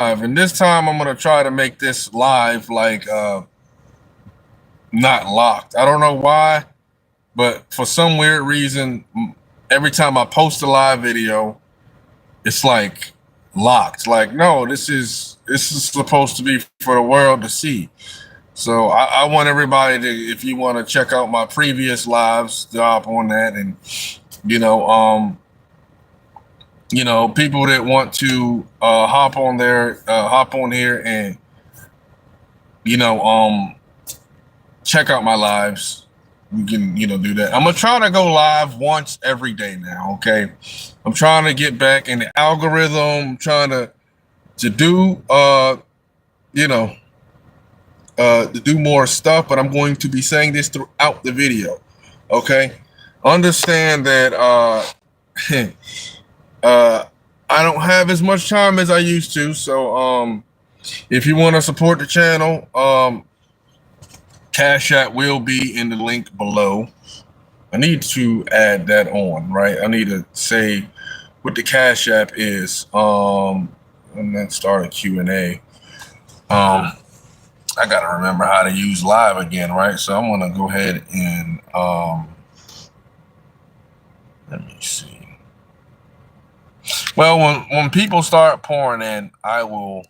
and this time I'm gonna try to make this live like not locked. I don't know why, but for some weird reason, every time I post a live video, it's like locked. Like, no, this is supposed to be for the world to see. So I want everybody to, if you want to check out my previous lives, to hop on that, and you know, um, people that want to hop on here and you know, check out my lives. We can, do that. I'm gonna try to go live once every day now. Okay, I'm trying to get back in the algorithm. I'm trying to do you know to do more stuff, but I'm going to be saying this throughout the video. Okay, understand that uh, I don't have as much time as I used to. So if you want to support the channel, Cash App will be in the link below. I need to add that on, right? I need to say what the Cash App is. And then start a Q&A. I gotta remember how to use live again, right? So I'm gonna go ahead and let me see. Well, when people start pouring in, I will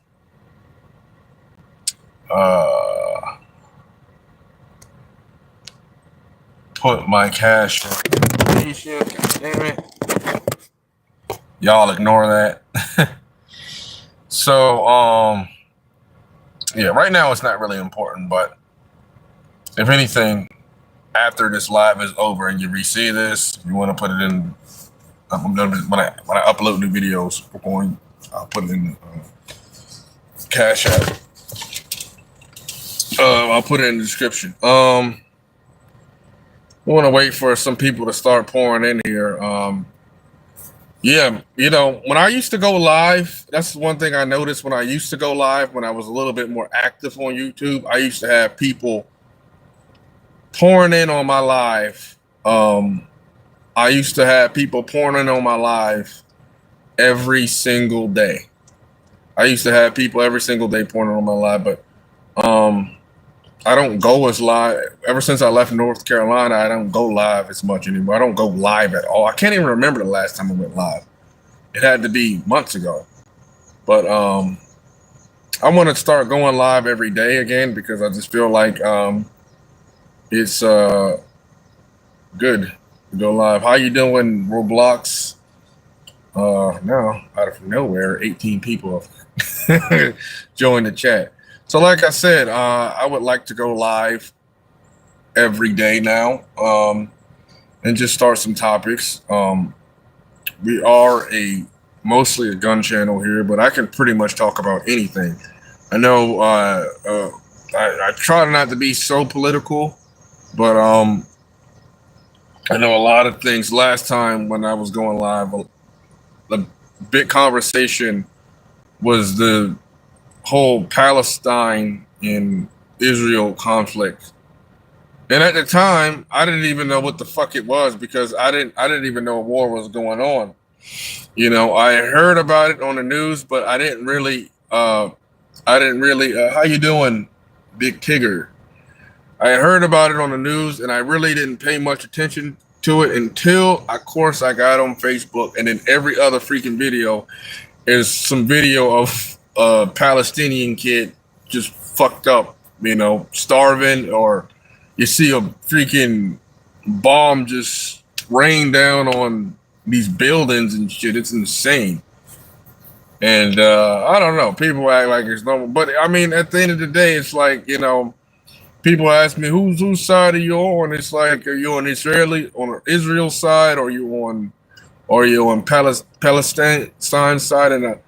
put my cash information. Damn it. Y'all ignore that. So yeah, right now it's not really important, but if anything, after this live is over and you receive this, you want to put it in. When I upload new videos, I'll put it in Cash App. I'll put it in the description. We want to wait for some people to start pouring in here. Yeah, when I used to go live, that's one thing I noticed when I used to go live, when I was a little bit more active on YouTube, I used to have people pouring in on my live. I used to have people pouring in on my live every single day. I used to have people every single day pouring in on my live, but I don't go as live. Ever since I left North Carolina, I don't go live as much anymore. I don't go live at all. I can't even remember the last time I went live. It had to be months ago. But I want to start going live every day again, because I just feel like it's good to go live. How you doing, Roblox? Now, out of nowhere, 18 people have joined the chat. So like I said, I would like to go live every day now, and just start some topics. We are mostly a gun channel here, but I can pretty much talk about anything. I know I try not to be so political, but I know a lot of things. Last time when I was going live, the big conversation was the whole Palestine and Israel conflict. And at the time, I didn't even know what the fuck it was, because I didn't even know a war was going on. I heard about it on the news, but I didn't really how you doing, Big Tigger? I heard about it on the news, and I really didn't pay much attention to it until, of course, I got on Facebook, and then every other freaking video is some video of a Palestinian kid just fucked up, starving, or you see a freaking bomb just rain down on these buildings and shit. It's insane. And I don't know. People act like it's normal, but I mean, at the end of the day, it's like, people ask me whose side are you on? It's like, are you on Israel side, or are you on Palestine side? And a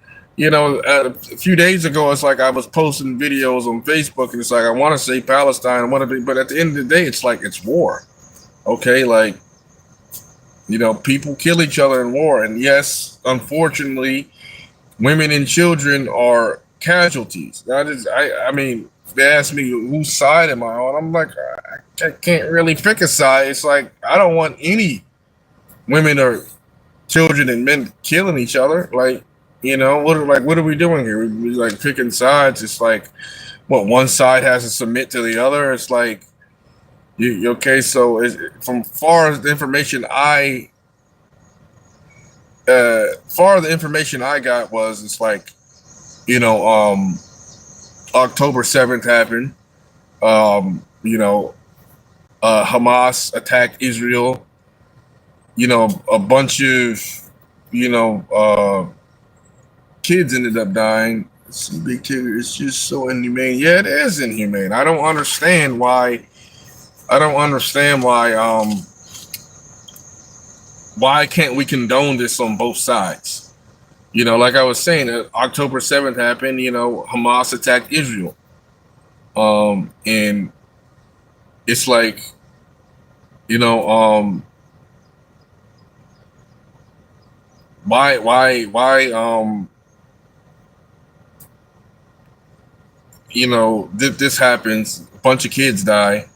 few days ago, it's like I was posting videos on Facebook, and it's like I want to say Palestine, but at the end of the day, it's like it's war. Okay, like people kill each other in war, and yes, unfortunately, women and children are casualties. That is, I mean, they ask me whose side am I on. I'm like, I can't really pick a side. It's like I don't want any women or children and men killing each other. Like, You know, what are we doing here? We like picking sides. It's like what one side has to submit to the other. It's like okay. So from far as the information the information I got was it's like you know October 7th happened. You know, Hamas attacked Israel. You know, a bunch of you know kids ended up dying. Some big kid. It's just so inhumane. Yeah, it is inhumane. I don't understand why. I don't understand why can't we condone this on both sides? You know, like I was saying, October 7th happened. You know, Hamas attacked Israel. And it's like, you know, why, you know, this happens, a bunch of kids die,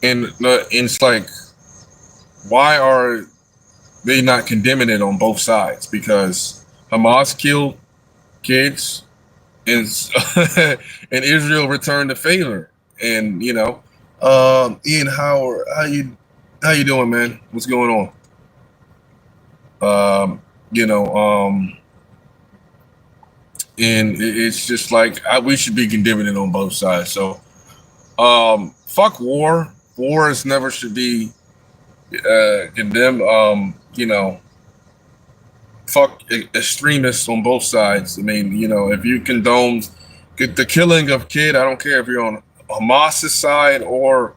and it's like, why are they not condemning it on both sides? Because Hamas killed kids, and and Israel returned the favor. And you know, Ian Howard, how you doing, man? What's going on? You know, and it's just like we should be condemning it on both sides. So, fuck war. War is never should be condemned. You know, fuck extremists on both sides. I mean, you know, if you condone the killing of kid, I don't care if you're on Hamas's side or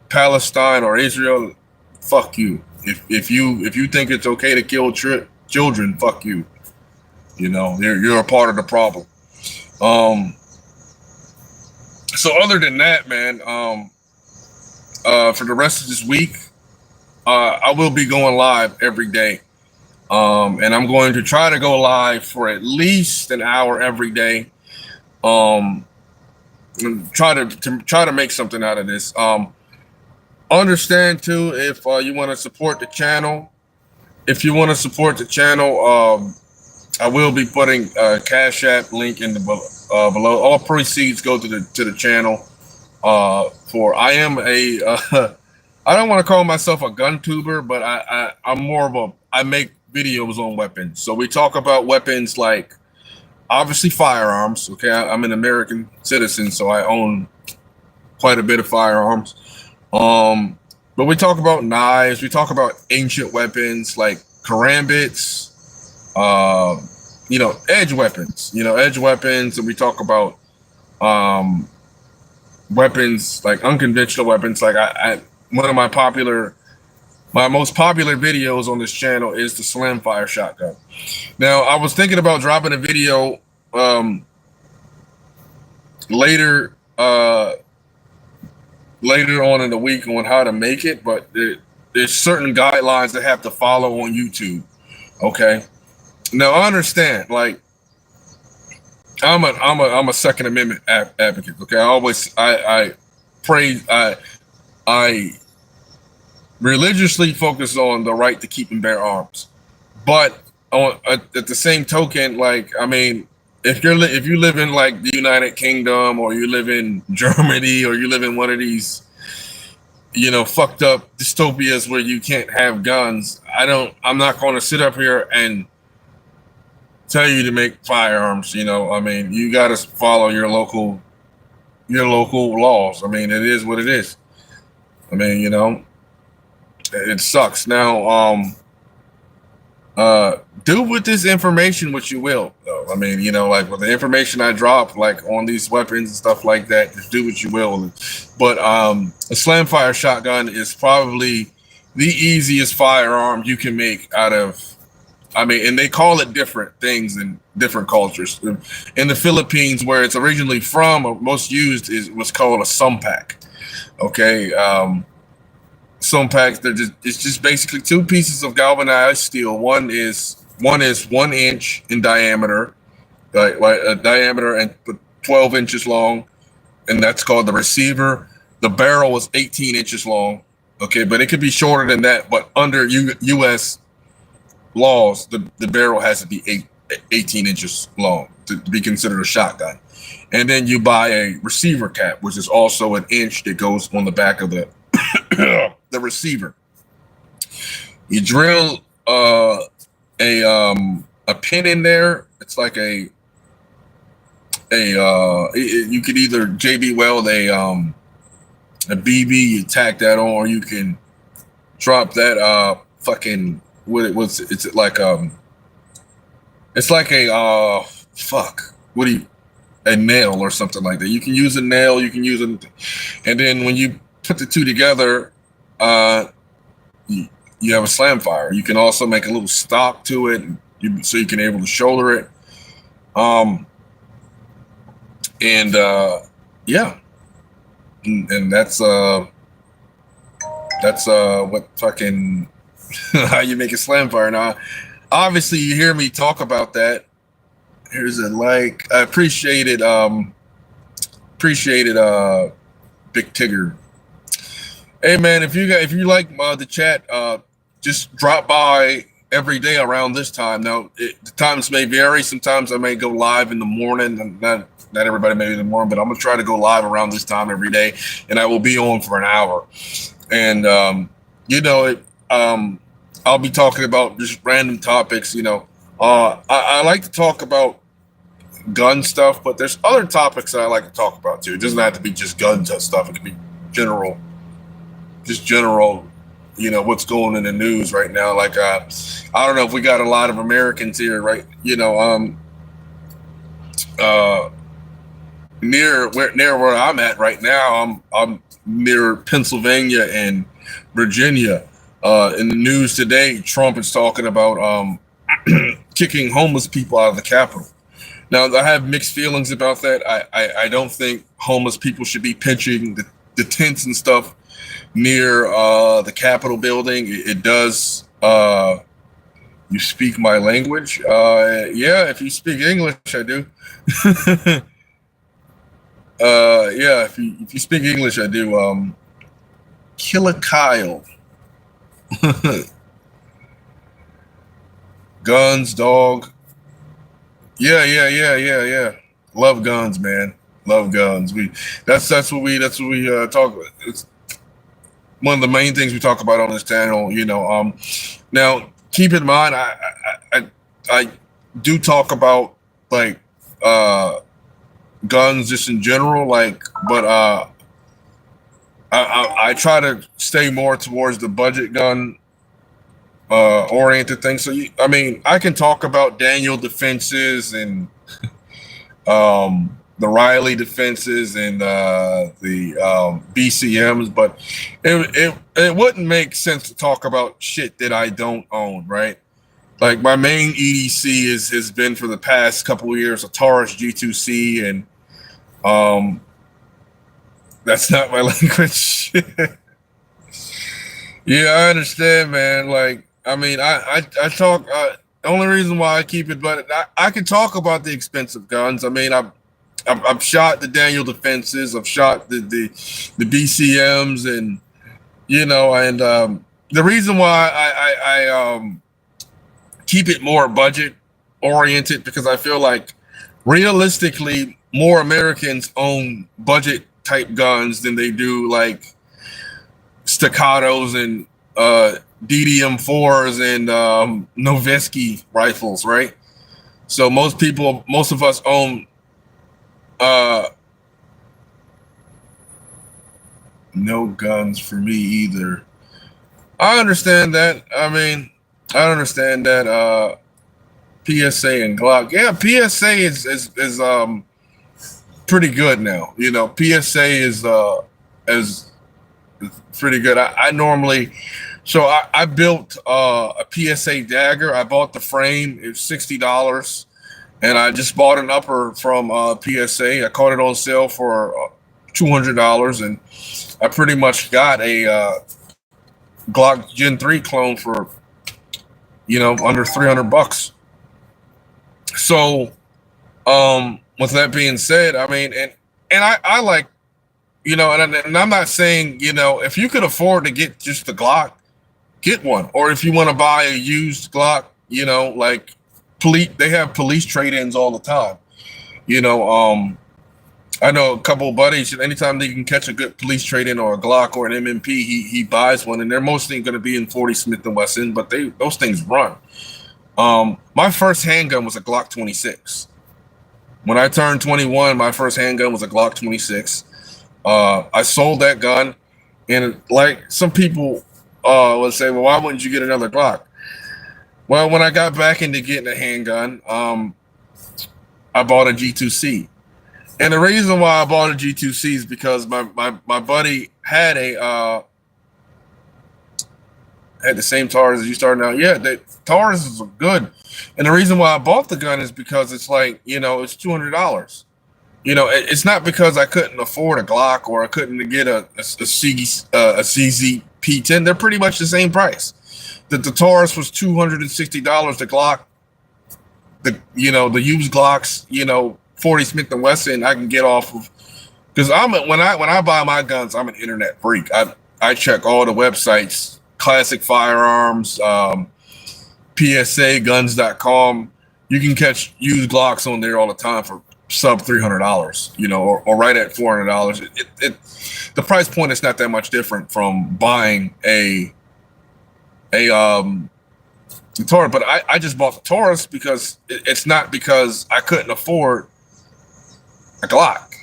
Palestine or Israel. Fuck you. If you think it's okay to kill children, fuck you. You know, you're a part of the problem. So other than that, man, for the rest of this week, I will be going live every day. And I'm going to try to go live for at least an hour every day. And try to make something out of this. Understand too, if you want to support the channel, I will be putting a Cash App link in the below. All proceeds go to the channel. For I am a I don't want to call myself a gun tuber, but I'm more of I make videos on weapons. So we talk about weapons like obviously firearms. Okay, I'm an American citizen, so I own quite a bit of firearms. But we talk about knives. We talk about ancient weapons like karambits. You know, edge weapons. And we talk about weapons like unconventional weapons. Like one of my most popular videos on this channel is the slam fire shotgun. Now, I was thinking about dropping a video later on in the week on how to make it, but there's certain guidelines that have to follow on YouTube. Okay. Now I understand, like I'm a Second Amendment advocate. Okay. I religiously focus on the right to keep and bear arms, but at the same token, like, I mean, if you live in like the United Kingdom, or you live in Germany, or you live in one of these, you know, fucked up dystopias where you can't have guns, I'm not going to sit up here and tell you to make firearms. You know, I mean, you got to follow your local laws. I mean, it is what it is. I mean, you know, it sucks. Now, do with this information what you will, though. I mean, you know, like with the information I drop, like on these weapons and stuff like that, just do what you will. But a slam fire shotgun is probably the easiest firearm you can make out of. I mean, and they call it different things in different cultures. In the Philippines, where it's originally from, or most used, is what's called a sumpak. Okay. Sumpaks, it's just basically two pieces of galvanized steel. One is 1 inch in diameter, like a diameter, and 12 inches long, and that's called the receiver. The barrel is 18 inches long. Okay, but it could be shorter than that. But under U.S. laws, the barrel has to be 18 inches long to be considered a shotgun. And then you buy a receiver cap, which is also an inch that goes on the back of the the receiver. You drill a pin in there. It's like you could either JB Weld a BB, you tack that on, or you can drop that fucking it's like it's like a what do you a nail or something like that. You can use a nail, you can use it, and then when you put the two together, you have a slam fire. You can also make a little stock to it, so you can able to shoulder it. Yeah, and that's what fucking how you make a slam fire. Now, obviously, you hear me talk about that. Here's a like. I appreciate it. Big Tigger. Hey man, if you like the chat, just drop by every day around this time. Now, the times may vary. Sometimes I may go live in the morning, and not everybody may be in the morning, but I'm gonna try to go live around this time every day, and I will be on for an hour. And I'll be talking about just random topics. I like to talk about gun stuff, but there's other topics that I like to talk about too. It doesn't have to be just gun stuff. It could be general, what's going in the news right now. Like, I don't know if we got a lot of Americans here, right? Near where I'm at right now, I'm near Pennsylvania and Virginia. In the news today, Trump is talking about kicking homeless people out of the Capitol. Now, I have mixed feelings about that. I don't think homeless people should be pitching the tents and stuff near the Capitol building. It does. You speak my language? Yeah, if you speak English, I do. Yeah, if you speak English, I do. Killer Kyle. Guns, dog. Yeah. Love guns, man. Love guns. That's what we talk about. It's one of the main things we talk about on this channel. Now keep in mind, I do talk about like guns just in general, but I try to stay more towards the budget gun oriented thing. So I can talk about Daniel defenses and the Riley defenses and the BCMs, but it wouldn't make sense to talk about shit that I don't own, right? Like my main EDC has been for the past couple of years a Taurus G2C, and that's not my language. Yeah, I understand, man. Like, I talk. The only reason why I keep it, but I can talk about the expensive guns. I've shot the Daniel defenses. I've shot the BCMs, and the reason why I keep it more budget oriented, because I feel like realistically more Americans own budget type guns than they do like staccatos and DDM4s and Noveski rifles, right? So most of us own no guns for me either. I understand that. I understand that PSA and Glock. Yeah, PSA is pretty good now. PSA is pretty good. I normally, so I built a PSA dagger. I bought the frame. It was $60, and I just bought an upper from PSA. I caught it on sale for $200, and I pretty much got a Glock Gen 3 clone for under $300. So with that being said, and I like, and I'm not saying, if you could afford to get just the Glock, get one. Or if you want to buy a used Glock, You know, like they have police trade-ins all the time. You know, I know a couple of buddies. Anytime they can catch a good police trade-in or a Glock or an MMP, he buys one, and they're mostly going to be in 40 Smith and Wesson, but those things run. My first handgun was a Glock 26. When I turned 21, my first handgun was a Glock 26. I sold that gun, and like some people would say, well, why wouldn't you get another Glock? Well, when I got back into getting a handgun, I bought a G2C. And the reason why I bought a G2C is because my buddy had had the same Taurus as you started out. Yeah, the Taurus are good. And the reason why I bought the gun is because it's like, you know, it's $200. You know, it's not because I couldn't afford a Glock or I couldn't get a CZ P10. They're pretty much the same price. The Taurus was $260. The Glock, the used Glocks, 40 Smith and Wesson, I can get off of, because when I buy my guns, I'm an internet freak. I check all the websites, Classic Firearms, PSAguns.com. You can catch used Glocks on there all the time for sub $300, or right at $400. The price point is not that much different from buying a Taurus, but I just bought the Taurus because it's not because I couldn't afford a Glock.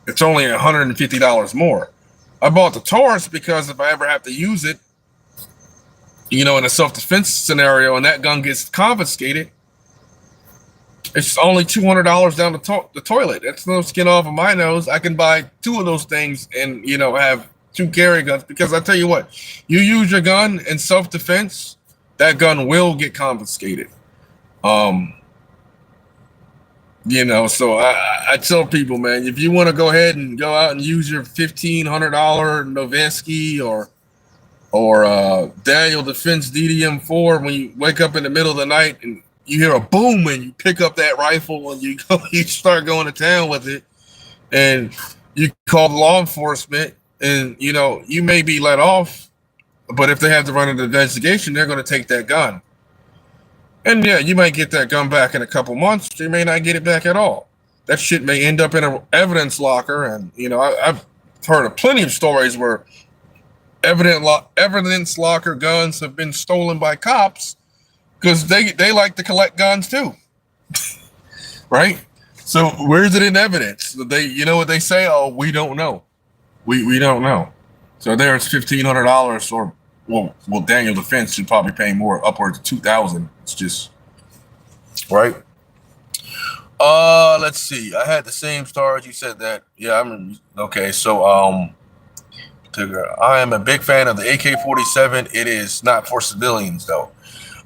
It's only $150 more. I bought the Taurus because if I ever have to use it, in a self-defense scenario and that gun gets confiscated, it's only $200 down the toilet. That's no skin off of my nose. I can buy two of those things and, have two carry guns, because I tell you what, you use your gun in self-defense, that gun will get confiscated. So I tell people, man, if you want to go ahead and go out and use your $1,500 Novinsky or Daniel Defense DDM4, when you wake up in the middle of the night and you hear a boom and you pick up that rifle and you start going to town with it, and you call law enforcement, and you may be let off, but if they have to run an investigation, they're going to take that gun. And yeah, you might get that gun back in a couple months. You may not get it back at all. That shit may end up in an evidence locker. And I've heard of plenty of stories where evidence locker guns have been stolen by cops because they like to collect guns too, right? So where's it in evidence? What they say? Oh, we don't know. We don't know. So there it's $1,500, or well, Daniel Defense should probably pay more, upwards of $2,000. It's just right. Let's see. I had the same stars. You said that. Yeah, I'm okay. So I am a big fan of the AK-47. It is not for civilians though.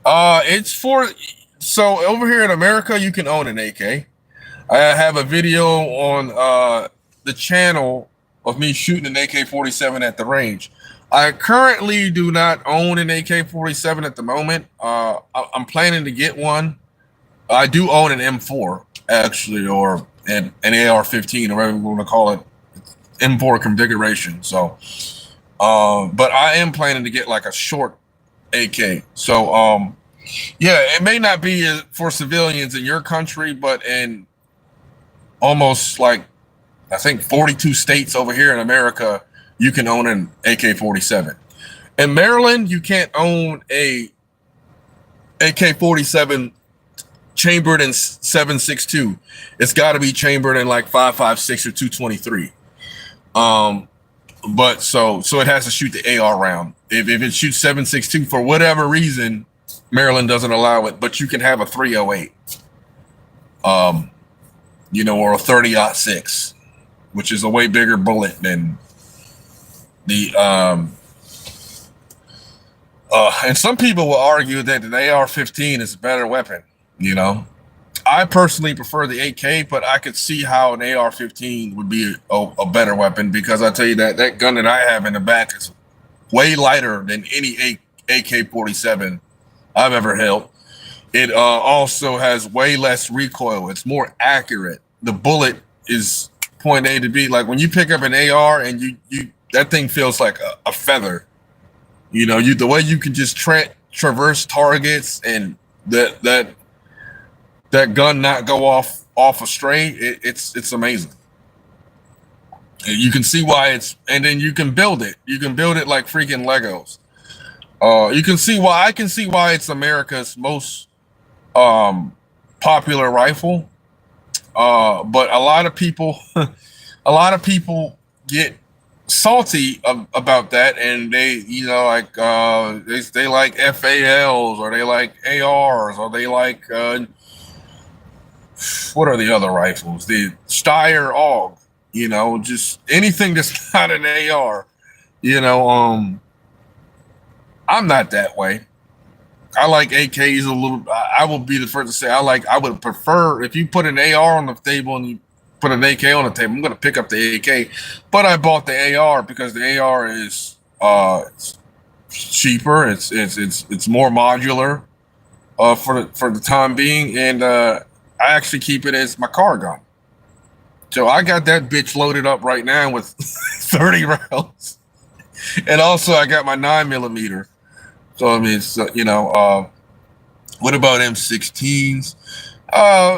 It's for, so over here in America, you can own an AK. I have a video on the channel of me shooting an AK-47 at the range. I currently do not own an AK-47 at the moment. I'm planning to get one. I do own an M4 actually, or an AR-15, or whatever you want to call it, M4 configuration. So, but I am planning to get like a short AK. So, yeah, it may not be for civilians in your country, but in almost like, I think 42 states over here in America, you can own an AK-47. In Maryland, you can't own a AK-47 chambered in 7.62. It's got to be chambered in like 5.56 or 223. But so it has to shoot the AR round. If it shoots 7.62 for whatever reason, Maryland doesn't allow it. But you can have a 308, or a 30-06, which is a way bigger bullet than the and some people will argue that the AR-15 is a better weapon. I personally prefer the AK, but I could see how an AR-15 would be a better weapon, because I tell you that gun that I have in the back is way lighter than any AK-47 I've ever held. It also has way less recoil. It's more accurate. The bullet is point A to B. Like when you pick up an AR and you that thing feels like a feather. The way you can just traverse targets and that gun not go off a stray. It's amazing. You can see why it's, and then you can build it. You can build it like freaking Legos. You can see why I can see why it's America's most um, popular rifle. But a lot of people, a lot of people get salty about that, and they, like they like FALs, or they like ARs, or they like what are the other rifles? The Steyr AUG. Just anything that's not an AR. You know, I'm not that way. I like AKs a little. I will be the first to say I would prefer if you put an AR on the table and you put an AK on the table. I'm going to pick up the AK, but I bought the AR because the AR is it's cheaper. It's more modular for the time being, and I actually keep it as my car gun. So I got that bitch loaded up right now with 30 rounds, and also I got my 9mm. So I mean, it's, what about M16s?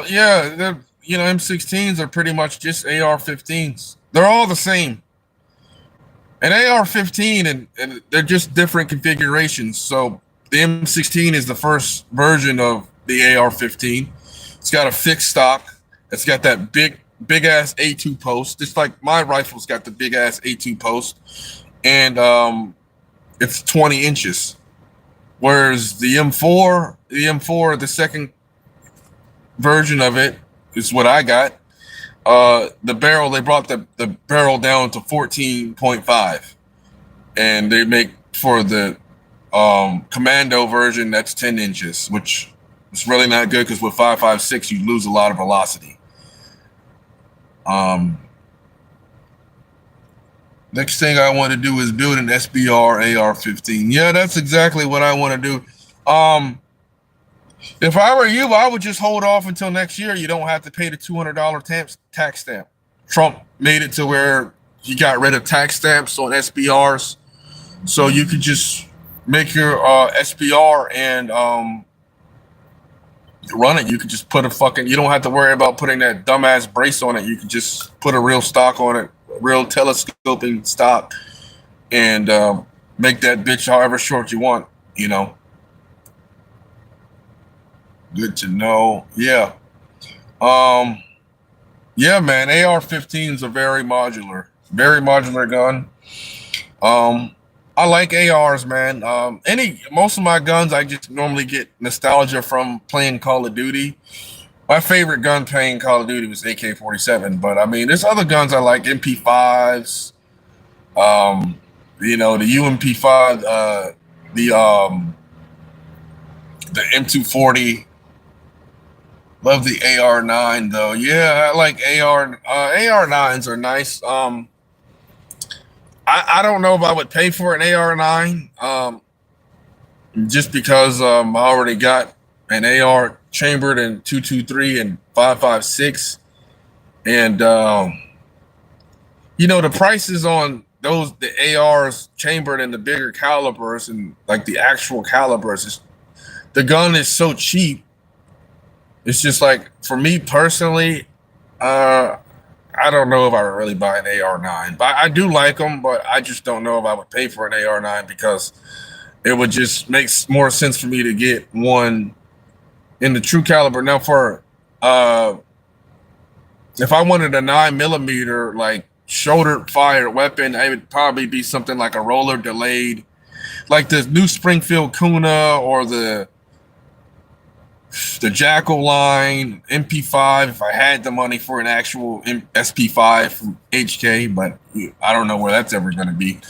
Yeah, M16s are pretty much just AR-15s. They're all the same. An AR-15 and they're just different configurations. So the M16 is the first version of the AR-15. It's got a fixed stock. It's got that big ass A2 post. Just like my rifle's got the big ass A2 post, and it's 20 inches. Whereas the M4, the second version of it is what I got. The barrel, they brought the barrel down to 14.5, and they make for the commando version that's 10 inches, which is really not good because with 5.56 you lose a lot of velocity. Next thing I want to do is build an SBR AR-15. Yeah, that's exactly what I want to do. If I were you, I would just hold off until next year. You don't have to pay the $200 tax stamp. Trump made it to where he got rid of tax stamps on SBRs, so you could just make your SBR and run it. You could just put you don't have to worry about putting that dumbass brace on it. You could just put a real stock on it, real telescoping stock, and make that bitch however short you want. Good to know. Yeah. Yeah, man. AR-15s are very modular gun. I like ARs, man. Most of my guns, I just normally get nostalgia from playing Call of Duty. My favorite gun playing Call of Duty was AK-47, but I mean, there's other guns I like, MP5s, the UMP5, the M240. Love the AR-9 though. Yeah, I like AR-9s are nice. I don't know if I would pay for an AR-9, just because I already got an AR chambered in 223 and 5.56, and the prices on the ARs chambered in the bigger calibers and like the actual calibers, the gun is so cheap. It's just like, for me personally, I don't know if I would really buy an AR-9, but I do like them, but I just don't know if I would pay for an AR-9 because it would just make more sense for me to get one in the true caliber. Now, for if I wanted a 9mm like shoulder fired weapon, it would probably be something like a roller delayed, like the new Springfield Kuna or the Jackal line MP5 if I had the money for an actual SP5 from HK, but I don't know where that's ever going to be.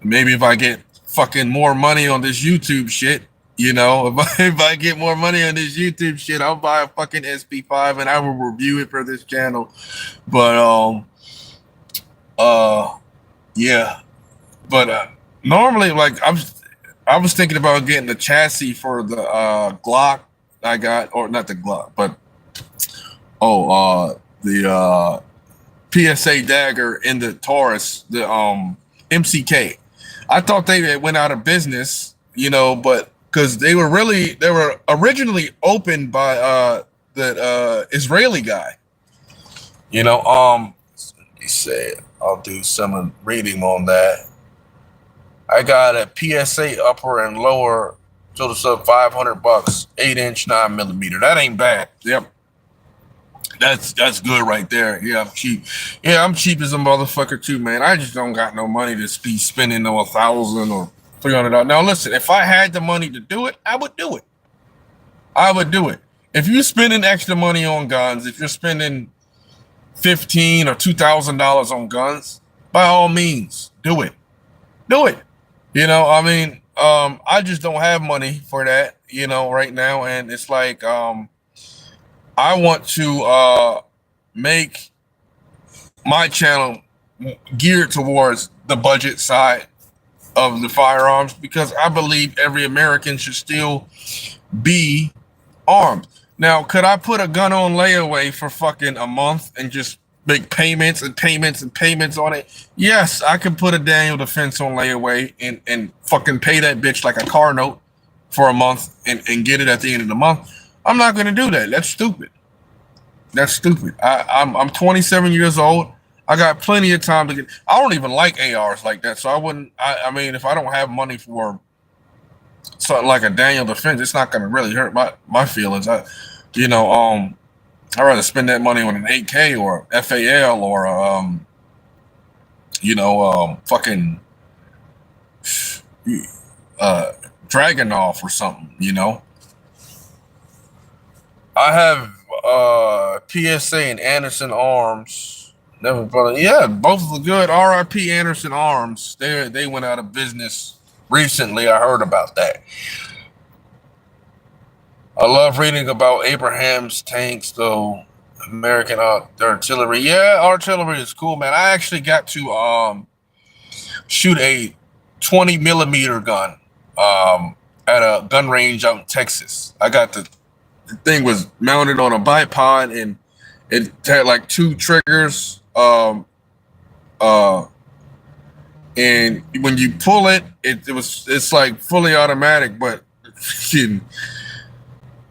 Maybe if I get fucking more money on this YouTube shit, if I get more money on this YouTube shit, I'll buy a fucking SP5 and I will review it for this channel. But yeah, but normally, like, I was thinking about getting the chassis for the Glock I got, or not the Glock, but the PSA dagger in the Taurus, the MCK. I thought they went out of business, but because they were originally opened by that Israeli guy. You know, he said I'll do some reading on that. I got a PSA upper and lower total sub $500, 8-inch 9mm. That ain't bad. Yep. That's good right there. Yeah, I'm cheap. Yeah, I'm cheap as a motherfucker too, man. I just don't got no money to be spending no $1,000 or $300. Now listen, if I had the money to do it, I would do it. I would do it. If you're spending extra money on guns, if you're spending $1,500 or $2,000 on guns, by all means, do it. Do it. You know, I mean, I just don't have money for that, you know, right now, and it's like I want to make my channel geared towards the budget side of the firearms because I believe every American should still be armed. Now, could I put a gun on layaway for fucking a month and just make payments and payments and payments on it? Yes, I can put a Daniel Defense on layaway and fucking pay that bitch like a car note for a month and get it at the end of the month. I'm not going to do that. That's stupid. That's stupid. I'm 27 years old. I got plenty of time to get. I don't even like ARs like that, so I wouldn't. I mean, if I don't have money for something like a Daniel Defense, it's not going to really hurt my feelings. I'd rather spend that money on an 8K or FAL or fucking Dragunov or something. You know, I have PSA and Anderson Arms. Never, but yeah, both of the good. RIP Anderson Arms. They went out of business recently. I heard about that. I love reading about Abraham's tanks, though. American artillery. Yeah, artillery is cool, man. I actually got to shoot a 20mm gun at a gun range out in Texas. I got the thing was mounted on a bipod and it had like 2 triggers. And when you pull it, it's like fully automatic, but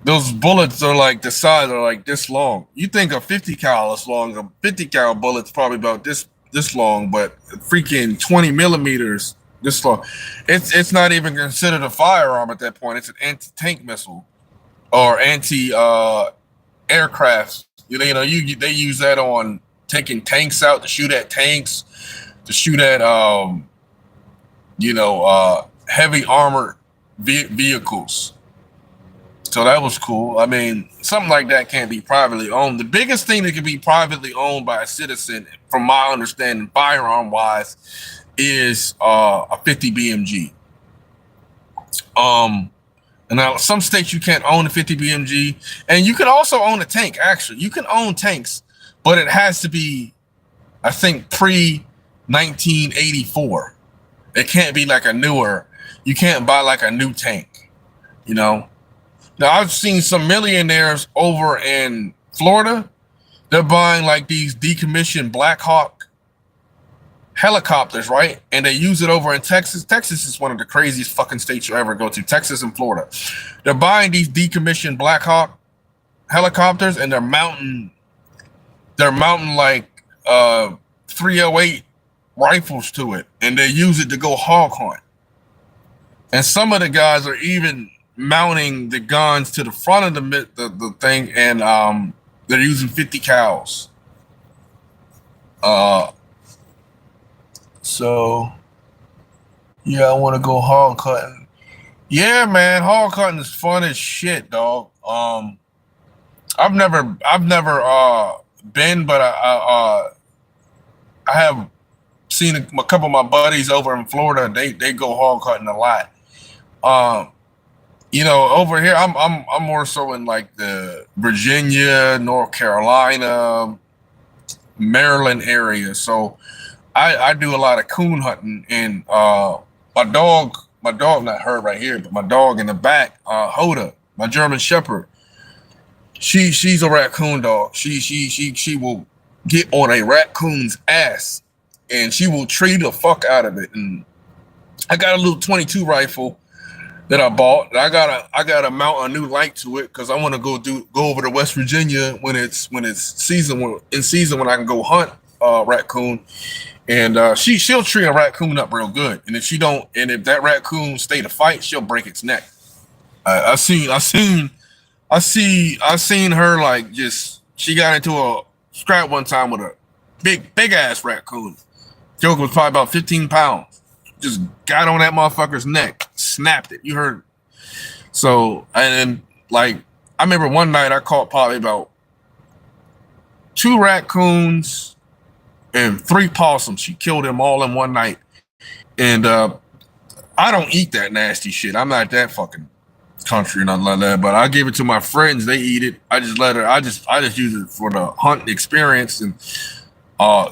those bullets are like the size are like this long. You think a 50 cal is long? A 50 cal bullet's probably about this long, but freaking 20mm this long. It's not even considered a firearm at that point. It's an anti-tank missile or anti-aircraft. They use that on taking tanks out to shoot at tanks, to shoot at heavy armored vehicles. So that was cool. I mean, something like that can't be privately owned. The biggest thing that can be privately owned by a citizen, from my understanding, firearm wise, is a 50 BMG. And now some states you can't own a 50 BMG, and you can also own a tank. Actually, you can own tanks, but it has to be, I think, pre 1984. It can't be like a newer. You can't buy like a new tank, you know. Now, I've seen some millionaires over in Florida. They're buying like these decommissioned Black Hawk helicopters, right? And they use it over in Texas. Texas is one of the craziest fucking states you'll ever go to. Texas and Florida. They're buying these decommissioned Black Hawk helicopters and they're mounting like 308 rifles to it, and they use it to go hog hunt. And some of the guys are even mounting the guns to the front of the thing, and they're using 50 cals. So yeah, I want to go hog hunting. Yeah, man, hog hunting is fun as shit, dog. I've never been, but I have seen a couple of my buddies over in Florida. They go hog hunting a lot. Over here, I'm more so in like the Virginia, North Carolina, Maryland area. So I do a lot of coon hunting, and my dog, not her right here, but my dog in the back, Hoda, my German Shepherd. She's a raccoon dog. She will get on a raccoon's ass, and she will tree the fuck out of it. And I got a little 22 rifle. that I bought. I gotta mount a new light to it because I want to go over to West Virginia when it's season in season when I can go hunt raccoon. And she'll tree a raccoon up real good. And if that raccoon stay to fight, she'll break its neck. I seen her like just she got into a scrap one time with a big ass raccoon. Joke was probably about 15 pounds. Just got on that motherfucker's neck, snapped it. You heard. So and like I remember one night I caught probably about two raccoons and three possums. She killed them all in one night. And I don't eat that nasty shit. I'm not that fucking country or nothing like that. But I give it to my friends. They eat it. I just let her. I just use it for the hunting experience, and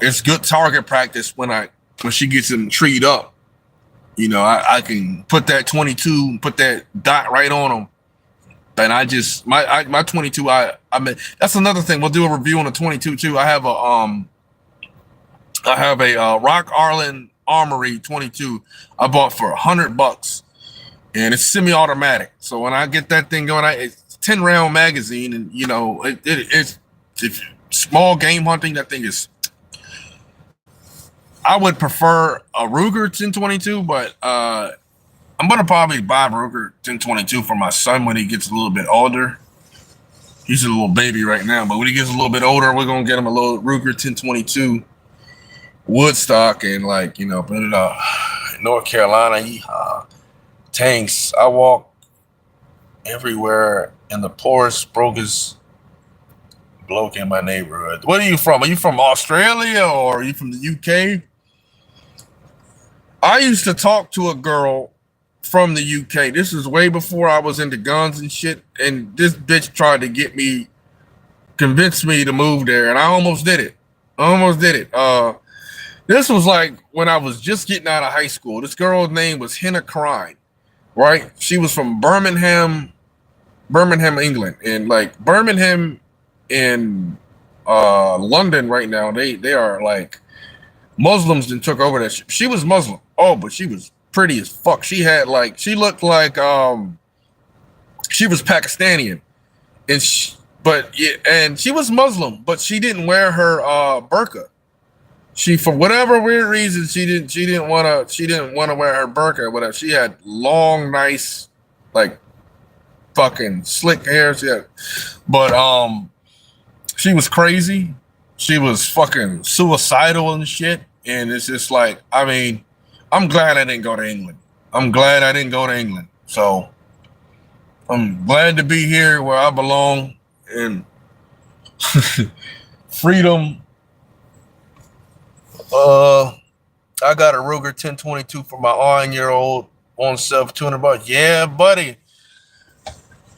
it's good target practice when she gets them treed up. You know, I can put that 22, put that dot right on them. And I just my 22. I mean that's another thing. We'll do a review on the 22 too. I have a Rock Arlen Armory 22 I bought for $100, and it's semi-automatic. So when I get that thing going, it's 10-round magazine, and you know it's if small game hunting. That thing is. I would prefer a Ruger 1022, but I'm gonna probably buy a Ruger 1022 for my son when he gets a little bit older. He's a little baby right now, but when he gets a little bit older, we're gonna get him a little Ruger 1022 Woodstock and like put it up. North Carolina, yeehaw. Tanks. I walk everywhere in the poorest, brokest bloke in my neighborhood. Where are you from? Are you from Australia or are you from the UK? I used to talk to a girl from the UK. This is way before I was into guns and shit. And this bitch tried to convince me to move there, and I almost did it. This was like when I was just getting out of high school. This girl's name was Henna Crine, right? She was from Birmingham, England, and like Birmingham and London right now, they are like Muslims that took over that shit. She was Muslim. Oh, but she was pretty as fuck. She looked like she was Pakistani, and she was Muslim, but she didn't wear her burqa. She, for whatever weird reason, she didn't want to wear her burqa or whatever. She had long, nice, like fucking slick hair. But she was crazy. She was fucking suicidal and shit. And it's just like, I mean, I'm glad I didn't go to England. So I'm glad to be here where I belong and freedom. I got a Ruger 1022 for my 9-year-old on sale for $200. Yeah, buddy.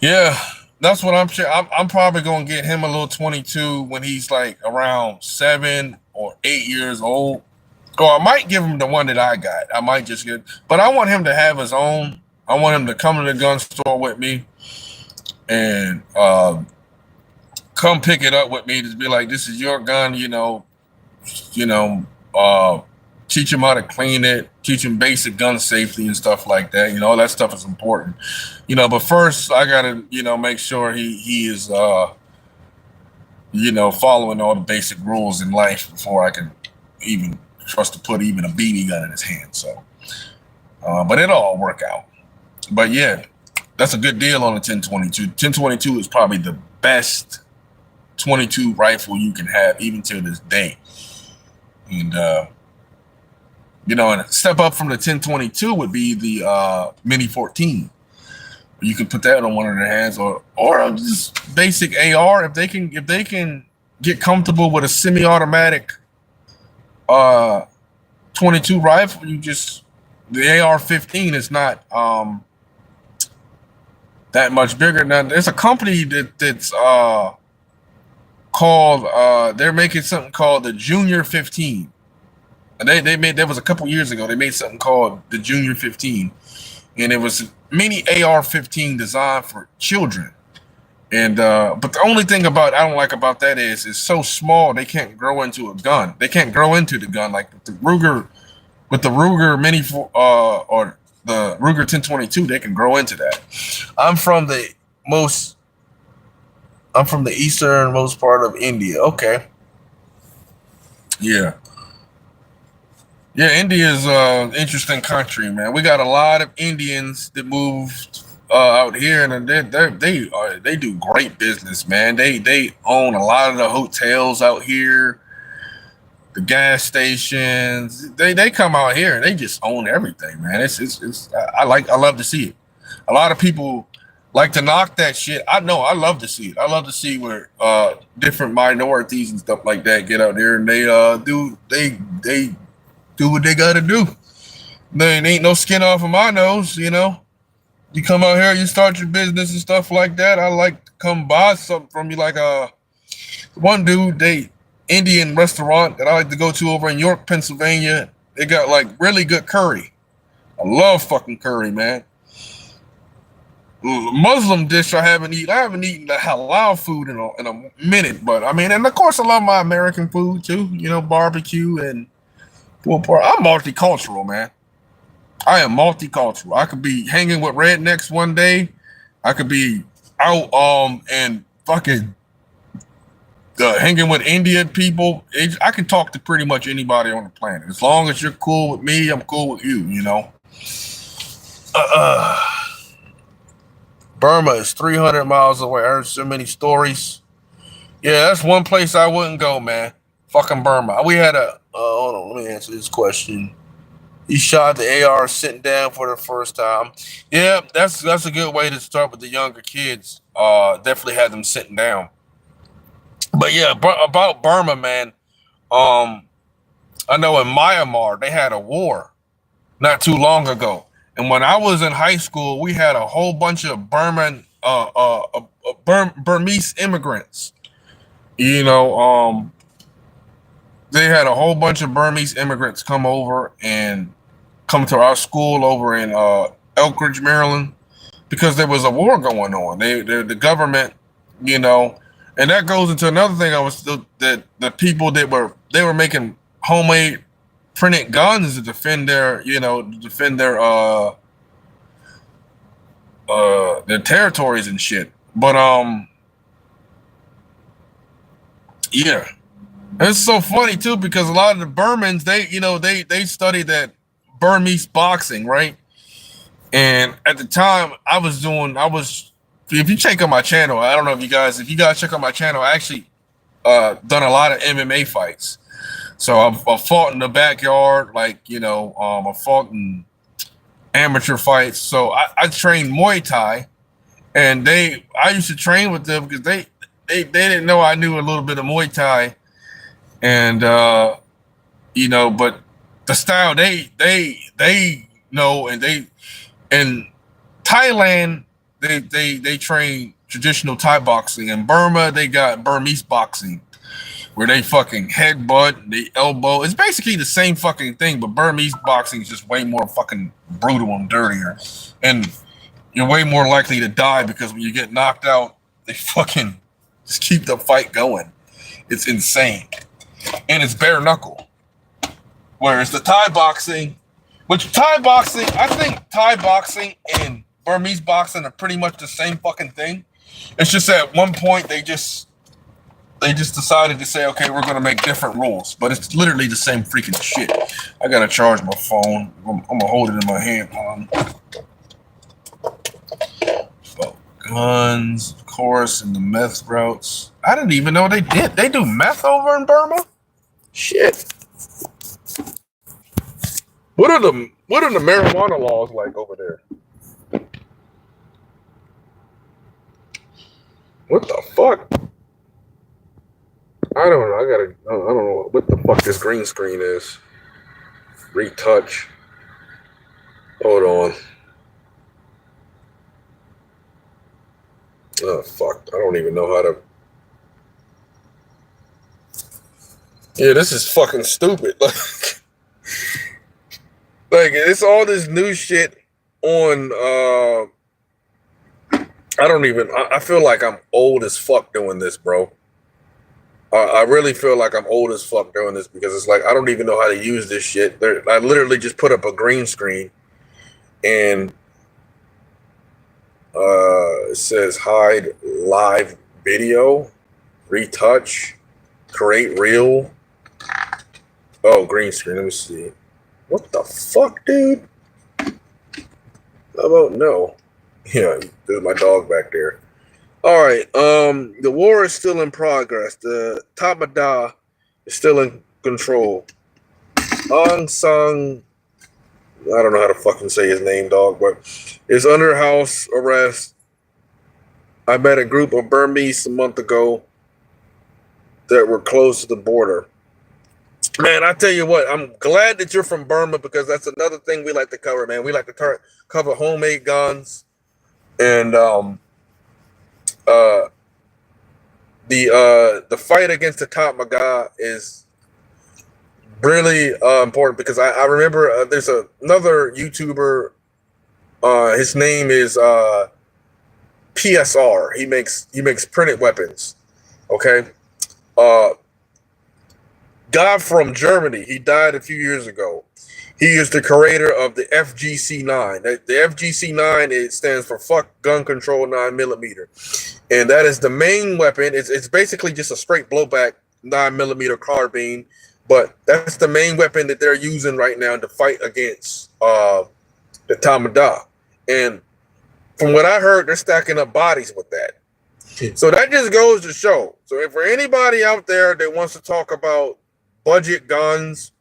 Yeah, that's what I'm sure. I'm probably gonna get him a little 22 when he's like around 7 or 8 years old. Or I might give him the one that I got. I might just but I want him to have his own. I want him to come to the gun store with me and come pick it up with me. Just be like, this is your gun, teach him how to clean it, teach him basic gun safety and stuff like that. All that stuff is important. But first I gotta, make sure he is following all the basic rules in life before I can even trust to put even a BB gun in his hand. So but it'll all work out. But yeah, that's a good deal on the 1022. 1022 is probably the best 22 rifle you can have even to this day. And and a step up from the 1022 would be the Mini 14. You can put that on one of their hands, or just basic AR if they can get comfortable with a semi-automatic 22 rifle. The AR-15 is not that much bigger. Now there's a company that's called they're making something called the Junior 15. And they made, that was a couple years ago, they made something called the Junior 15, and it was mini AR-15 designed for children. And but the only thing I don't like about that is it's so small they can't grow into a gun. They can't grow into the gun like with the Ruger Mini or the Ruger 1022, they can grow into that. I'm from the most. I'm from the easternmost part of India. Okay. Yeah. Yeah, India is an interesting country, man. We got a lot of Indians that moved out here, and they do great business, man. They own a lot of the hotels out here, the gas stations. They come out here and they just own everything, man. It's I love to see it. A lot of people like to knock that shit. I know I love to see it. I love to see where different minorities and stuff like that get out there and they do what they gotta do. There ain't no skin off of my nose, you know. You come out here, you start your business and stuff like that. I like to come buy something from you, like one dude, Indian restaurant that I like to go to over in York, Pennsylvania. They got like really good curry. I love fucking curry, man. Muslim dish I haven't eaten the halal food in a minute, but I mean, and of course I love my American food too. You know, barbecue and pulled pork. I'm multicultural, man. I am multicultural. I could be hanging with rednecks one day. I could be out and fucking hanging with Indian people. I can talk to pretty much anybody on the planet. As long as you're cool with me, I'm cool with you, you know. Burma is 300 miles away. I heard so many stories. Yeah, that's one place I wouldn't go, man. Fucking Burma. We had hold on, let me answer this question. He shot the AR sitting down for the first time. Yeah, that's a good way to start with the younger kids. Definitely had them sitting down. But yeah, about Burma, man. I know in Myanmar they had a war not too long ago, and when I was in high school, we had a whole bunch of Burmese immigrants. You know, they had a whole bunch of Burmese immigrants come over and come to our school over in Elkridge, Maryland, because there was a war going on. The government, you know, and that goes into another thing. That the people that were making homemade printed guns to defend their their territories and shit. But yeah. It's so funny too because a lot of the Burmans they study that Burmese boxing, right? And at the time if you check out my channel, I don't know if you guys check out my channel, I actually done a lot of MMA fights. So I've fought in the backyard, like, you know, I fought in amateur fights. So I trained Muay Thai, and I used to train with them because they didn't know I knew a little bit of Muay Thai. And you know, but the style they know, and in Thailand they train traditional Thai boxing. In Burma they got Burmese boxing, where they fucking headbutt, they elbow. It's basically the same fucking thing, but Burmese boxing is just way more fucking brutal and dirtier, and you're way more likely to die because when you get knocked out, they fucking just keep the fight going. It's insane. And it's bare knuckle. Whereas the Thai boxing, I think Thai boxing and Burmese boxing are pretty much the same fucking thing. It's just at one point they just decided to say, okay, we're gonna make different rules, but it's literally the same freaking shit. I gotta charge my phone. I'm gonna hold it in my hand. So, guns, of course, and the meth routes. I didn't even know they did. They do meth over in Burma? Shit. What are the marijuana laws like over there? What the fuck? I don't know. I don't know what the fuck this green screen is. Retouch. Hold on. Oh fuck. I don't even know how to. Yeah, this is fucking stupid. Like it's all this new shit on I feel like I'm old as fuck doing this, bro. I really feel like I'm old as fuck doing this because it's like I don't even know how to use this shit. I literally just put up a green screen and it says hide live video, retouch, create reel. Oh, green screen. Let me see. What the fuck, dude? How about no? Yeah, there's my dog back there. All right. The war is still in progress. The Tabada is still in control. Aung San, I don't know how to fucking say his name, dog, but is under house arrest. I met a group of Burmese a month ago that were close to the border. Man, I tell you what, I'm glad that you're from Burma because that's another thing we like to cover, man. We like to cover homemade guns and uh, the fight against the Top Maga is really important because I remember there's another YouTuber. His name is PSR. He makes printed weapons. Okay. Guy from Germany. He died a few years ago. He is the creator of the FGC9. The FGC9, it stands for Fuck Gun Control 9mm, and that is the main weapon. It's basically just a straight blowback 9mm carbine, but that's the main weapon that they're using right now to fight against the Tamada. And from what I heard, they're stacking up bodies with that. So that just goes to show. So if for anybody out there that wants to talk about budget guns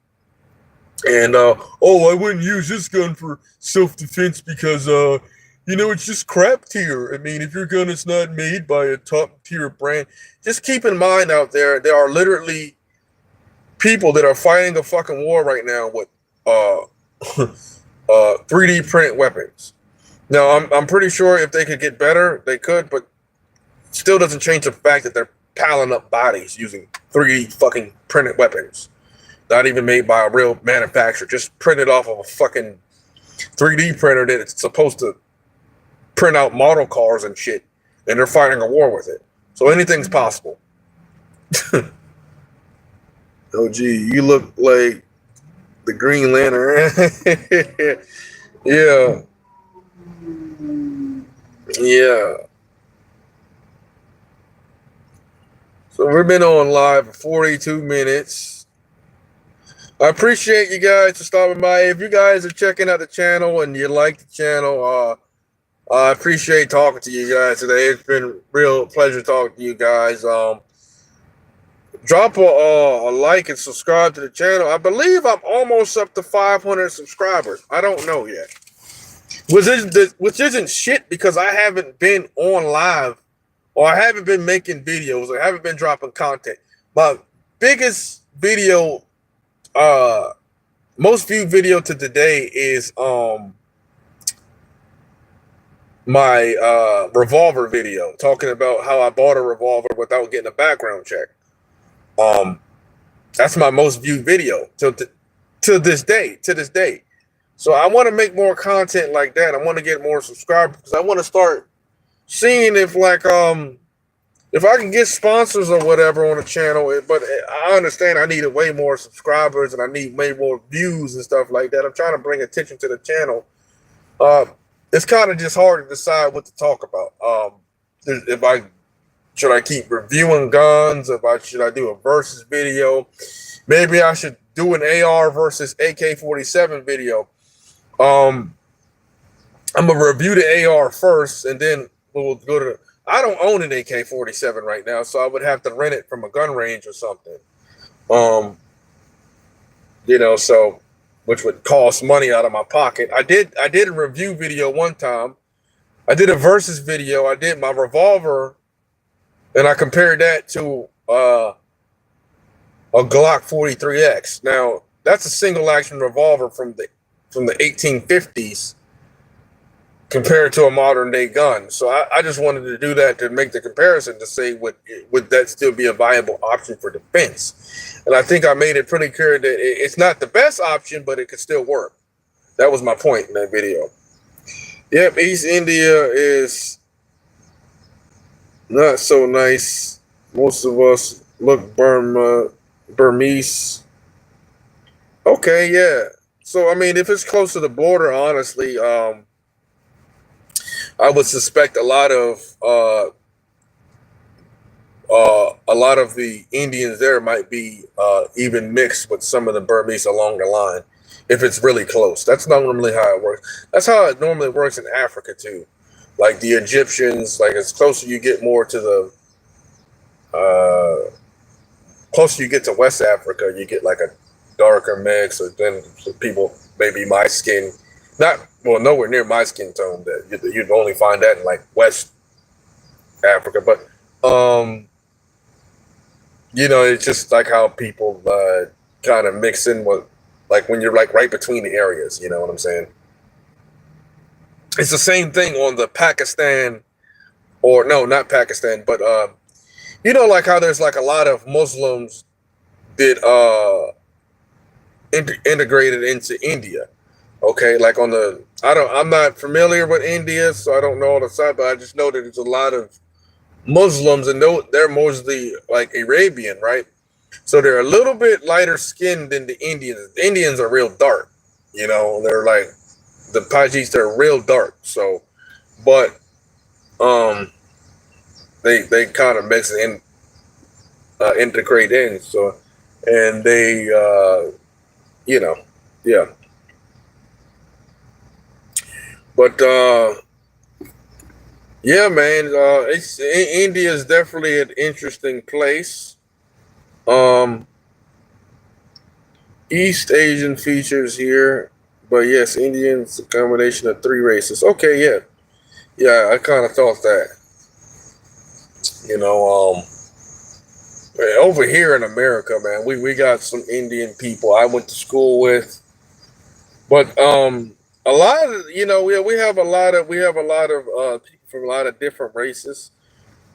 and I wouldn't use this gun for self-defense because it's just crap tier. I mean, if your gun is not made by a top tier brand, just keep in mind out there are literally people that are fighting a fucking war right now with 3D print weapons. Now I'm pretty sure if they could get better, they could, but still doesn't change the fact that they're piling up bodies using 3D fucking printed weapons. Not even made by a real manufacturer, just printed off of a fucking 3D printer that it's supposed to print out model cars and shit, and they're fighting a war with it. So anything's possible. Oh, gee, you look like the Green Lantern. Yeah. Yeah. So we've been on live for 42 minutes. I appreciate you guys for stopping by. If you guys are checking out the channel and you like the channel, I appreciate talking to you guys today. It's been a real pleasure talking to you guys. Drop a like and subscribe to the channel. I believe I'm almost up to 500 subscribers. I don't know yet. Which isn't shit because I haven't been on live or I haven't been making videos. I haven't been dropping content. My biggest video, most viewed video to today is my revolver video talking about how I bought a revolver without getting a background check. That's my most viewed video to this day. So I want to make more content like that. I want to get more subscribers because I want to start seeing if if I can get sponsors or whatever on the channel. But I understand I need way more subscribers and I need way more views and stuff like that. I'm trying to bring attention to the channel. It's kind of just hard to decide what to talk about. Should I keep reviewing guns? Should I do a versus video? Maybe I should do an AR versus AK-47 video. I'm gonna review the AR first, and then we'll go to. I don't own an AK-47 right now, so I would have to rent it from a gun range or something. So which would cost money out of my pocket. I did a review video one time. I did a versus video. I did my revolver, and I compared that to a Glock 43X. Now that's a single action revolver from the 1850s compared to a modern day gun. So I just wanted to do that to make the comparison to say would that still be a viable option for defense? And I think I made it pretty clear that it's not the best option, but it could still work. That was my point in that video. Yep, East India is not so nice. Most of us look Burmese. Okay, yeah. So I mean, if it's close to the border, honestly, I would suspect a lot of the Indians there might be even mixed with some of the Burmese along the line. If it's really close, that's not normally how it works. That's how it normally works in Africa too. Like the Egyptians, like as closer you get more to the uh, closer you get to West Africa, you get like a darker mix, or then people maybe my skin, not well nowhere near my skin tone. That you'd only find that in like West Africa, but it's just like how people kind of mix in with, like when you're like right between the areas. You know what I'm saying? It's the same thing on the Pakistan, or no, not Pakistan, but like how there's like a lot of Muslims that integrated into India. Okay, like on the I'm not familiar with India, so I don't know all the side, but I just know that there's a lot of Muslims, and they're mostly like Arabian, right? So they're a little bit lighter skinned than the Indians. The Indians are real dark, they're like the Pajis, they're real dark. So, but um, they kind of mix in, integrate in. So, and they, you know, yeah. But yeah, man, India is definitely an interesting place. Um, East Asian features here, but yes, Indians a combination of three races. Okay, yeah, yeah, I kind of thought that. You know, over here in America, man, we got some Indian people I went to school with, but a lot of we have a lot of people from a lot of different races.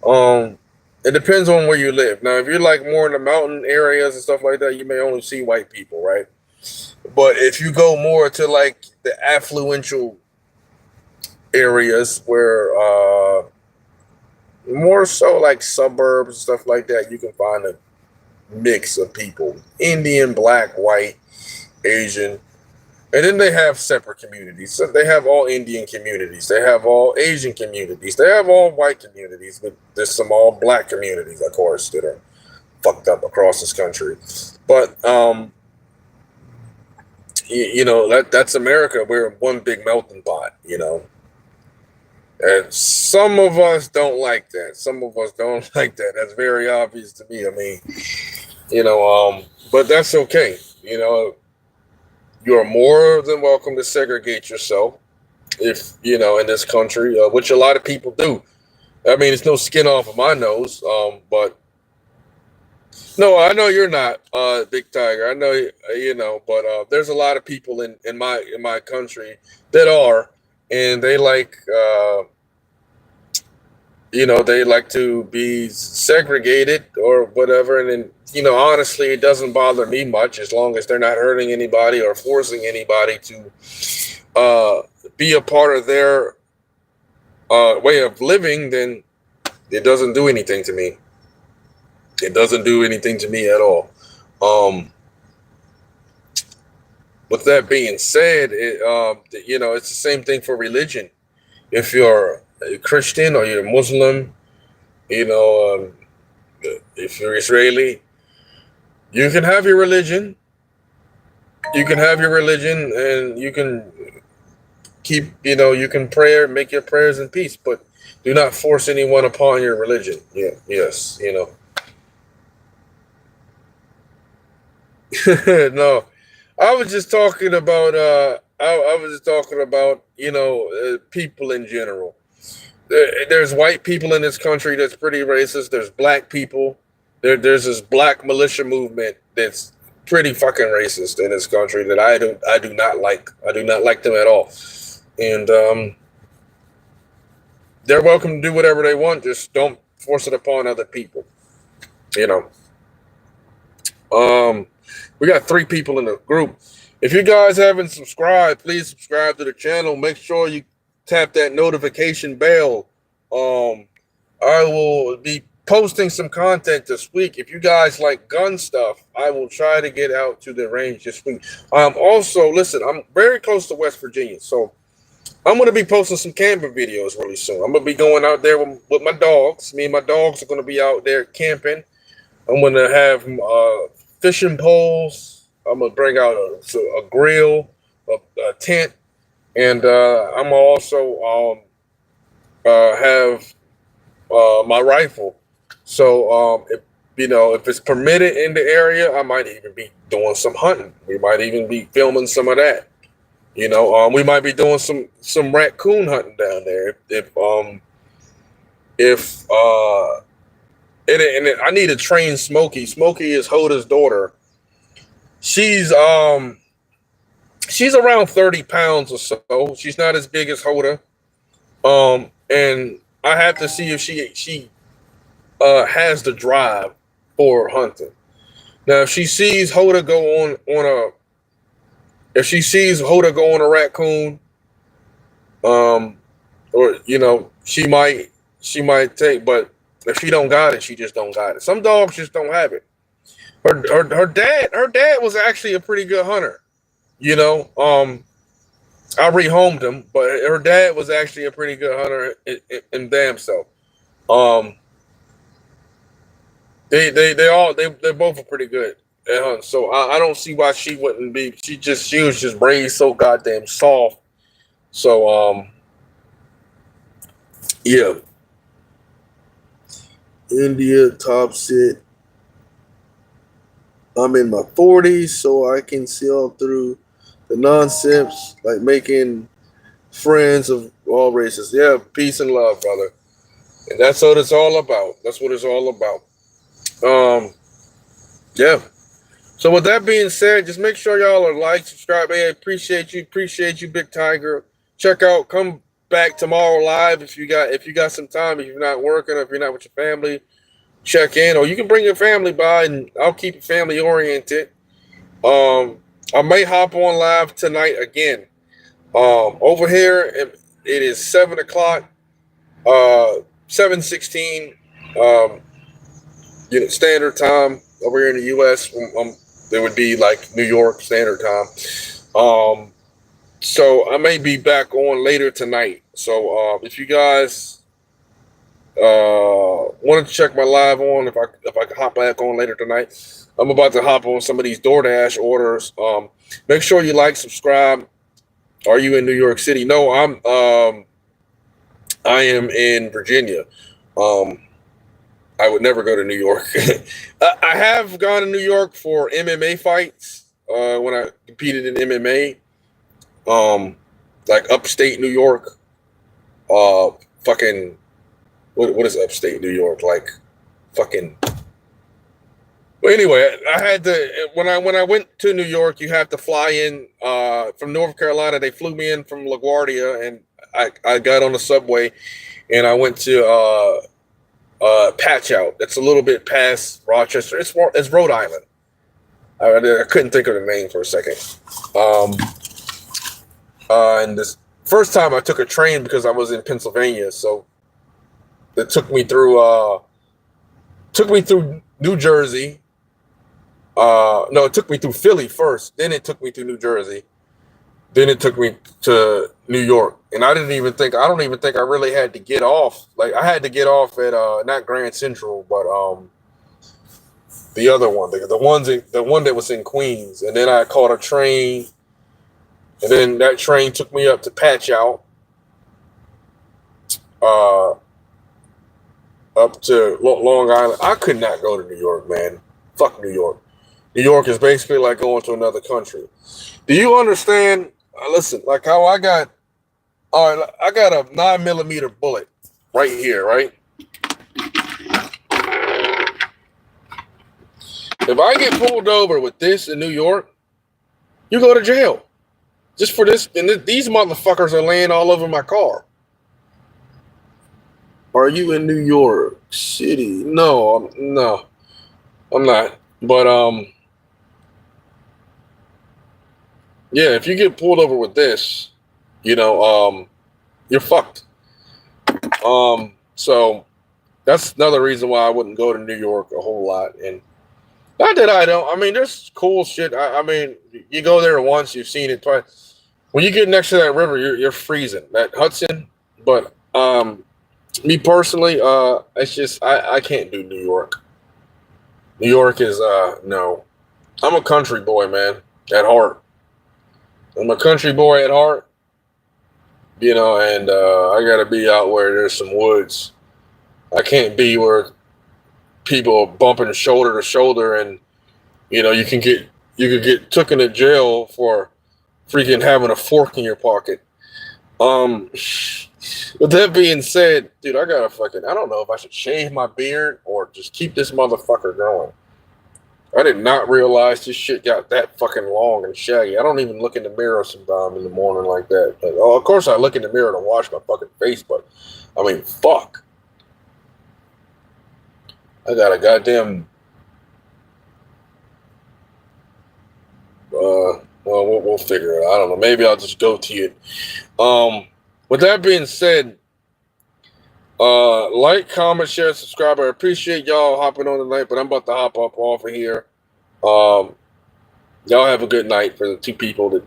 Um, it depends on where you live. Now, if you're like more in the mountain areas and stuff like that, you may only see white people, right? But if you go more to like the affluential areas where more so like suburbs and stuff like that, you can find a mix of people: Indian, black, white, Asian. And then they have separate communities. So they have all Indian communities. They have all Asian communities. They have all white communities. But there's some all black communities, of course, that are fucked up across this country. But that's America. We're one big melting pot. And some of us don't like that. Some of us don't like that. That's very obvious to me. I mean, but that's okay. You're more than welcome to segregate yourself if, in this country, which a lot of people do. I mean, it's no skin off of my nose, but no, I know you're not, Big Tiger. I know, but there's a lot of people in my country that are, and they like, they like to be segregated or whatever. And then, honestly, it doesn't bother me much as long as they're not hurting anybody or forcing anybody to be a part of their way of living. Then it doesn't do anything to me. It doesn't do anything to me at all. Um, with that being said, it's the same thing for religion. If you're a Christian or you're Muslim, you know, if you're Israeli, you can have your religion. You can have your religion, and you can you can pray, make your prayers in peace, but do not force anyone upon your religion. Yeah, yes, no, I was just talking about. I was just talking about people in general. There's white people in this country that's pretty racist. There's black people. There's this black militia movement that's pretty fucking racist in this country that I do not like. I do not like them at all. And they're welcome to do whatever they want. Just don't force it upon other people. You know. We got 3 people in the group. If you guys haven't subscribed, please subscribe to the channel. Make sure you tap that notification bell. I will be posting some content this week. If you guys like gun stuff, I will try to get out to the range this week. Also, listen, I'm very close to West Virginia, so I'm going to be posting some camping videos really soon. I'm going to be going out there with my dogs. Me and my dogs are going to be out there camping. I'm going to have fishing poles. I'm going to bring out a grill, a tent, and I'm also have my rifle. So if it's permitted in the area, I might even be doing some hunting. We might even be filming some of that. We might be doing some raccoon hunting down there. I need to train Smokey. Smokey is Hoda's daughter. She's around 30 pounds or so. She's not as big as Hoda. And I have to see if she has the drive for hunting. Now, if she sees Hoda go on a raccoon, or she might take, but if she don't got it, she just don't got it. Some dogs just don't have it. Her dad was actually a pretty good hunter. I rehomed him, but her dad was actually a pretty good hunter in damn self. They're both pretty good at hunting. So I don't see why she wouldn't be. She was just raised so goddamn soft. So yeah. India tops it. I'm in my 40s, so I can sail through the nonsense, like making friends of all races. Yeah, peace and love, brother. And that's what it's all about. That's what it's all about. Yeah. So with that being said, just make sure y'all are like, subscribe. Hey, appreciate you, Big Tiger. Come back tomorrow live if you got some time. If you're not working, or if you're not with your family, check in, or you can bring your family by, and I'll keep it family oriented. I may hop on live tonight again. Over here, it is 7:00, 7:16, standard time over here in the U.S. It would be like New York Standard Time. So I may be back on later tonight. So if you guys wanted to check my live on, if I can hop back on later tonight, I'm about to hop on some of these DoorDash orders. Make sure you like, subscribe. Are you in New York City? No, I am in Virginia. I would never go to New York. I have gone to New York for MMA fights when I competed in MMA. Like upstate New York. Fucking what is upstate New York? Like fucking. Well, anyway, I had to when I went to New York, you have to fly in from North Carolina. They flew me in from LaGuardia, and I got on the subway, and I went to Patch Out. That's a little bit past Rochester. It's Rhode Island. I couldn't think of the name for a second. And this first time I took a train because I was in Pennsylvania, so it took me through New Jersey. No, it took me through Philly first. Then it took me to New Jersey. Then it took me to New York. And I don't even think I really had to get off. Like I had to get off at not Grand Central, but the other one, the one that was in Queens. And then I caught a train, and then that train took me up to Patch Out, up to Long Island. I could not go to New York, man. Fuck New York. New York is basically like going to another country. Do you understand? Listen, like how I got a 9mm bullet right here, right? If I get pulled over with this in New York, you go to jail. Just for this, and these motherfuckers are laying all over my car. Are you in New York City? No, I'm not. But yeah, if you get pulled over with this, you're fucked. So That's another reason why I wouldn't go to New York a whole lot. And not that I don't. I mean, there's cool shit. I mean, you go there once, you've seen it twice. When you get next to that river, you're freezing. That Hudson. But me personally, it's just I can't do New York. New York is no. I'm a country boy, man, at heart. I'm a country boy at heart. You know, and I gotta be out where there's some woods. I can't be where people are bumping shoulder to shoulder, and you know you could get taken to jail for freaking having a fork in your pocket. With that being said, dude, I don't know if I should shave my beard or just keep this motherfucker growing. I did not realize this shit got that fucking long and shaggy. I don't even look in the mirror sometime in the morning like that. But, oh, of course I look in the mirror to wash my fucking face, but I mean, fuck. I got a goddamn. Well, we'll figure it out. I don't know. Maybe I'll just go to it. With that being said, like, comment, share, subscribe. I appreciate y'all hopping on tonight, but I'm about to hop up off of here. Y'all have a good night for the two people that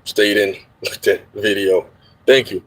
stayed in that video. Thank you.